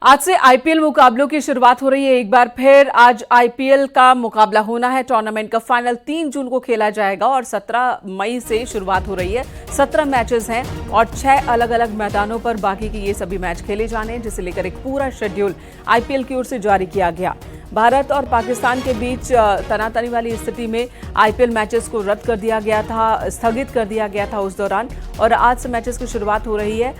आज से आईपीएल मुकाबलों की शुरुआत हो रही है। एक बार फिर आज आईपीएल का मुकाबला होना है। टूर्नामेंट का फाइनल 3 जून को खेला जाएगा और 17 मई से शुरुआत हो रही है। 17 मैचेस हैं और 6 अलग अलग मैदानों पर बाकी के ये सभी मैच खेले जाने हैं, जिसे लेकर एक पूरा शेड्यूल आईपीएल की ओर से जारी किया गया। भारत और पाकिस्तान के बीच तनातनी वाली स्थिति में आईपीएल मैचेस को रद्द कर दिया गया था, स्थगित कर दिया गया था उस दौरान, और आज से मैचेस की शुरुआत हो रही है।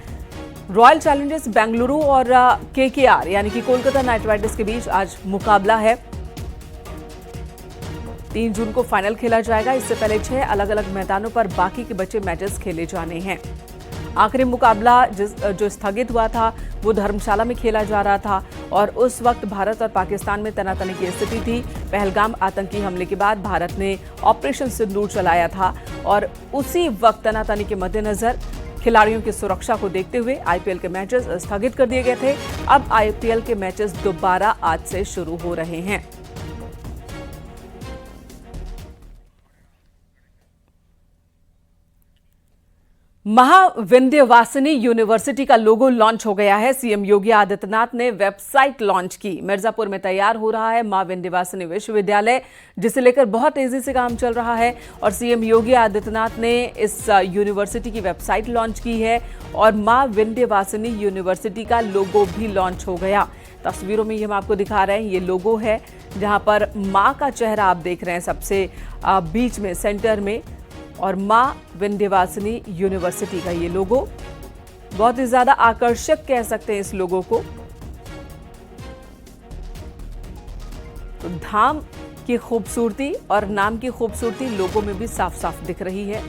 रॉयल चैलेंजर्स बेंगलुरु और केकेआर यानी कि कोलकाता नाइट राइडर्स के बीच आज मुकाबला है। 3 जून को फाइनल खेला जाएगा। इससे पहले 6 अलग अलग मैदानों पर बाकी के बचे मैचेस खेले जाने हैं। आखिरी मुकाबला जो स्थगित हुआ था वो धर्मशाला में खेला जा रहा था और उस वक्त भारत और पाकिस्तान में तनातनी की स्थिति थी। पहलगाम आतंकी हमले के बाद भारत ने ऑपरेशन सिंदूर चलाया था और उसी वक्त तनातनी के मद्देनजर खिलाड़ियों की सुरक्षा को देखते हुए आईपीएल के मैचेस स्थगित कर दिए गए थे। अब आईपीएल के मैचेस दोबारा आज से शुरू हो रहे हैं। महाविंध्यवासिनी यूनिवर्सिटी का लोगो लॉन्च हो गया है। सीएम योगी आदित्यनाथ ने वेबसाइट लॉन्च की। मिर्जापुर में तैयार हो रहा है महाविंध्यवासिनी विश्वविद्यालय, जिसे लेकर बहुत तेजी से काम चल रहा है और सीएम योगी आदित्यनाथ ने इस यूनिवर्सिटी की वेबसाइट लॉन्च की है और महाविंध्यवासिनी यूनिवर्सिटी का लोगो भी लॉन्च हो गया। तस्वीरों में ये हम आपको दिखा रहे हैं, ये लोगो है जहां पर मां का चेहरा आप देख रहे हैं सबसे बीच में, सेंटर में, और मां विंध्यवासिनी यूनिवर्सिटी का ये लोगो बहुत ही ज्यादा आकर्षक कह सकते हैं इस लोगो को। तो धाम की खूबसूरती और नाम की खूबसूरती लोगो में भी साफ साफ दिख रही है।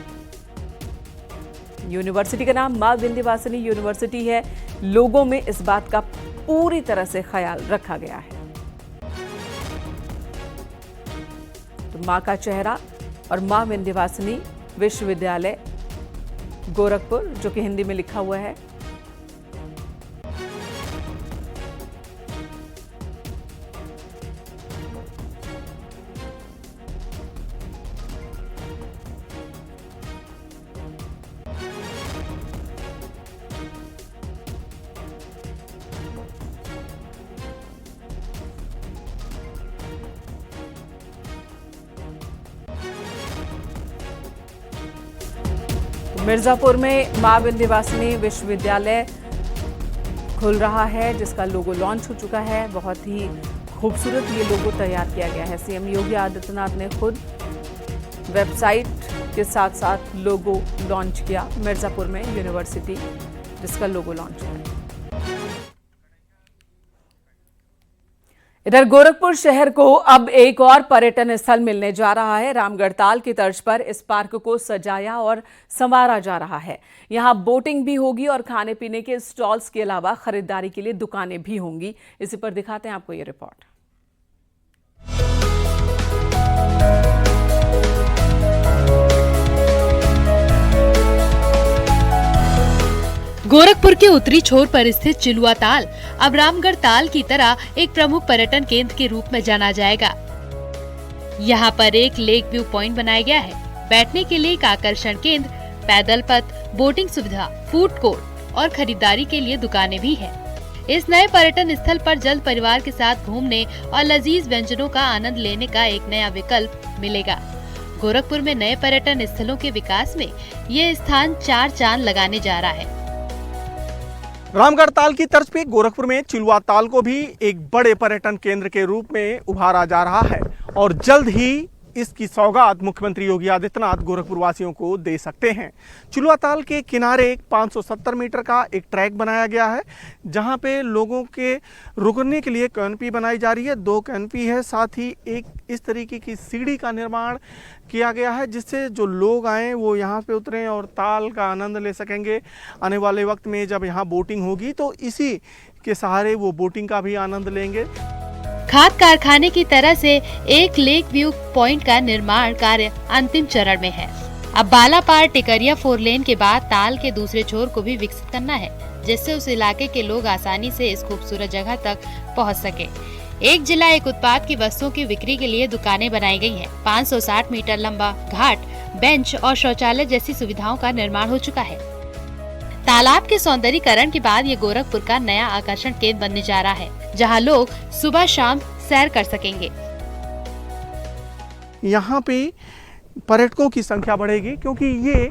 यूनिवर्सिटी का नाम मां विंध्यवासिनी यूनिवर्सिटी है। लोगो में इस बात का पूरी तरह से ख्याल रखा गया है। तो मां का चेहरा और मां विंध्यवासिनी विश्वविद्यालय गोरखपुर, जो कि हिंदी में लिखा हुआ है। मिर्जापुर में मां विंध्यवासिनी विश्वविद्यालय खुल रहा है, जिसका लोगो लॉन्च हो चुका है। बहुत ही खूबसूरत ये लोगो तैयार किया गया है। सीएम योगी आदित्यनाथ ने खुद वेबसाइट के साथ साथ लोगो लॉन्च किया मिर्जापुर में यूनिवर्सिटी, जिसका लोगो लॉन्च हुआ। इधर गोरखपुर शहर को अब एक और पर्यटन स्थल मिलने जा रहा है। रामगढ़ ताल की तर्ज पर इस पार्क को सजाया और संवारा जा रहा है। यहां बोटिंग भी होगी और खाने पीने के स्टॉल्स के अलावा खरीदारी के लिए दुकानें भी होंगी। इसी पर दिखाते हैं आपको ये रिपोर्ट। गोरखपुर के उत्तरी छोर पर स्थित चिलुआ ताल अब रामगढ़ ताल की तरह एक प्रमुख पर्यटन केंद्र के रूप में जाना जाएगा। यहाँ पर एक लेक व्यू पॉइंट बनाया गया है। बैठने के लिए एक आकर्षण केंद्र, पैदल पथ, बोटिंग सुविधा, फूड कोर्ट और खरीदारी के लिए दुकानें भी हैं। इस नए पर्यटन स्थल पर जल्द परिवार के साथ घूमने और लजीज व्यंजनों का आनंद लेने का एक नया विकल्प मिलेगा। गोरखपुर में नए पर्यटन स्थलों के विकास में ये स्थान 4 चांद लगाने जा रहा है। रामगढ़ ताल की तर्ज पे गोरखपुर में चिलुआ ताल को भी एक बड़े पर्यटन केंद्र के रूप में उभारा जा रहा है और जल्द ही इसकी सौगात मुख्यमंत्री योगी आदित्यनाथ गोरखपुर वासियों को दे सकते हैं। चिलुआ ताल के किनारे 570 मीटर का एक ट्रैक बनाया गया है, जहां पे लोगों के रुकने के लिए कैनोपी बनाई जा रही है। 2 कैनोपी है, साथ ही एक इस तरीके की सीढ़ी का निर्माण किया गया है, जिससे जो लोग आए वो यहाँ पे उतरें और ताल का आनंद ले सकेंगे। आने वाले वक्त में जब यहाँ बोटिंग होगी तो इसी के सहारे वो बोटिंग का भी आनंद लेंगे। खाद कारखाने की तरह से एक लेक व्यू पॉइंट का निर्माण कार्य अंतिम चरण में है। अब बालापार टिकरिया 4 लेन के बाद ताल के दूसरे छोर को भी विकसित करना है, जिससे उस इलाके के लोग आसानी से इस खूबसूरत जगह तक पहुंच सके। एक जिला एक उत्पाद की वस्तुओं की बिक्री के लिए दुकानें बनाई गई हैं। 560 मीटर लंबा घाट, बेंच और शौचालय जैसी सुविधाओं का निर्माण हो चुका है। तालाब के सौंदर्यीकरण के बाद ये गोरखपुर का नया आकर्षण केंद्र बनने जा रहा है, जहां लोग सुबह शाम सैर कर सकेंगे। यहाँ पे पर्यटकों की संख्या बढ़ेगी क्योंकि ये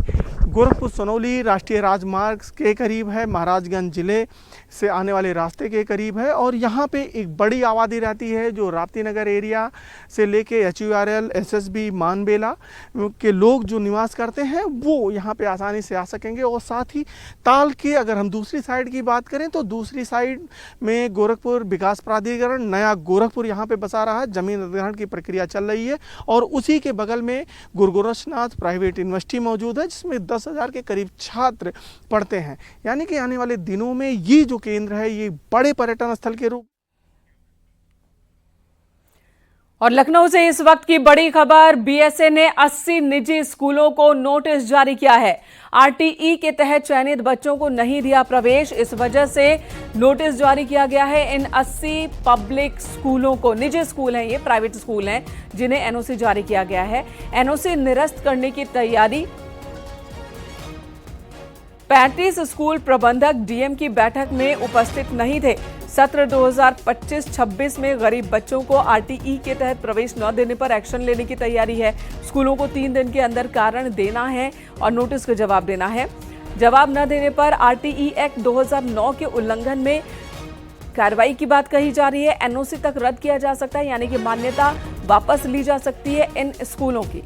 गोरखपुर सोनौली राष्ट्रीय राजमार्ग के करीब है, महाराजगंज जिले से आने वाले रास्ते के करीब है और यहाँ पे एक बड़ी आबादी रहती है जो राप्ती नगर एरिया से लेके HURL, SSB, मानबेला के लोग जो निवास करते हैं वो यहाँ पे आसानी से आ सकेंगे। और साथ ही ताल के अगर हम दूसरी साइड की बात करें तो दूसरी साइड में गोरखपुर विकास प्राधिकरण नया गोरखपुर यहाँ पे बसा रहा है, जमीन अधिग्रहण की प्रक्रिया चल रही है और उसी के बगल में गुरु गोरक्षनाथ प्राइवेट यूनिवर्सिटी मौजूद है जिसमें 10,000 के करीब छात्र पढ़ते हैं। यानी कि आने वाले दिनों में ये जो केंद्र है ये बड़े पर्यटन स्थल के रूप। और लखनऊ से इस वक्त की बड़ी खबर, BSA ने 80 निजी स्कूलों को नोटिस जारी किया है। RTE के तहत चयनित बच्चों को नहीं दिया प्रवेश, इस वजह से नोटिस जारी किया गया है। इन 80 पब्लिक स्कूलों को, निजी स्कूल हैं ये, प्राइवेट स्कूल हैं, जिन्हें NOC जारी किया गया है। NOC निरस्त करने की तैयारी। 35 स्कूल प्रबंधक DM की बैठक में उपस्थित नहीं थे। सत्र 2025-26 में गरीब बच्चों को RTE के तहत प्रवेश न देने पर एक्शन लेने की तैयारी है। स्कूलों को 3 दिन के अंदर कारण देना है और नोटिस का जवाब देना है। जवाब न देने पर RTE एक्ट 2009 के उल्लंघन में कार्रवाई की बात कही जा रही है। NOC तक रद्द किया जा सकता है, यानी कि मान्यता वापस ली जा सकती है इन स्कूलों की।